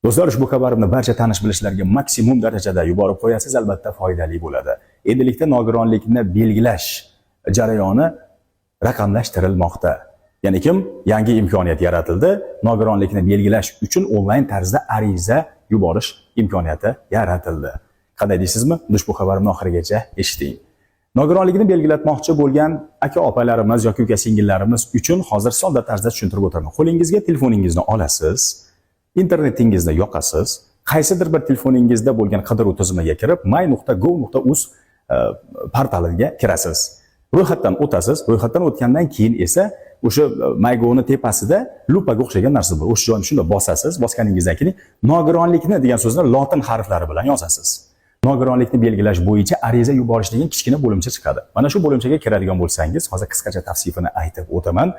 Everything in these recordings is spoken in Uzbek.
Do'stlar, ushbu xabarimni barcha tanish-bilishlarga maksimum darajada yuborib qo'yasiz, albatta foydali bo'ladi. Endilikda nogironlikni belgilash jarayoni raqamlashtirilmoqda. Ya'ni yangi imkoniyat yaratildi. Nogironlikni belgilash uchun onlayn tarzda ariza yuborish imkoniyati yaratildi. Qanday deysizmi? Ushbu xabarimni oxirigacha eshiting. Nogironlikni belgilatmoqchi bo'lgan aka-opalarimiz yoki uka-singillarimiz uchun hozir sodda tarzda tushuntirib o'taman. Qo'lingizga telefoningizni olasiz, internetingizni yoqasiz, qaysidir bir telefoningizda bo'lgan qidiruv tizimiga kirib, my.gov.uz portaliga kirasiz. Ro'yxatdan o'tasiz. Ro'yxatdan o'tgandan keyin esa o'sha MyGov'ni tepasida lupaga o'xshagan narsa bor. O'sha joyni shunda bosasiz. Bosganingizdan keyin nogironlikni degan so'zni lotin harflari bilan yozasiz. Nogironlikni belgilash bo'yicha ariza yuborish degan kichkina bo'limcha chiqadi. Mana shu bo'limchaga kiradigan bo'lsangiz, hozir qisqacha tavsifini aytib o'taman.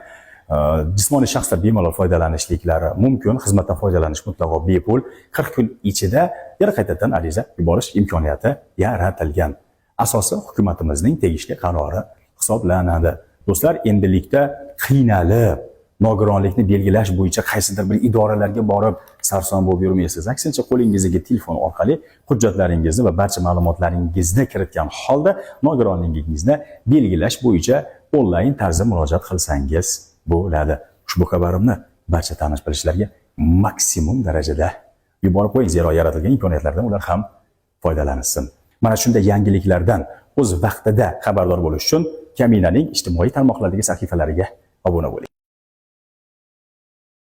Jismoniy shaxslar bemalol foydalanishliklari mumkin. Xizmatdan foydalanish mutlaqo bepul. 40 kun ichida yana qaytadan ariza yuborish imkoniyati yaratilgan. Asosi hukumatimizning tegishli qarori hisoblanadi. Do'stlar, endilikda qiynalib nogironlikni belgilash bo'yicha qaysidir bir idoralarga borib sarson bo'lib yurmaysiz. Aksincha, qo'lingizdagi telefon orqali hujjatlaringizni va barcha ma'lumotlaringizni kiritgan holda nogironligingizni belgilash bo'yicha onlayn tarzda murojaat qilsangiz bo'ladi. Ushbu xabarimni barcha tanish-bilishlarga maksimum darajada yuborib qo'ying, zero yaratilgan imkoniyatlardan ular ham foydalansin. Mana shunday yangiliklardan o'z vaqtida xabardor bo'lish uchun Kaminaning ijtimoiy tarmoqlardagi sahifalariga obuna bo'ling.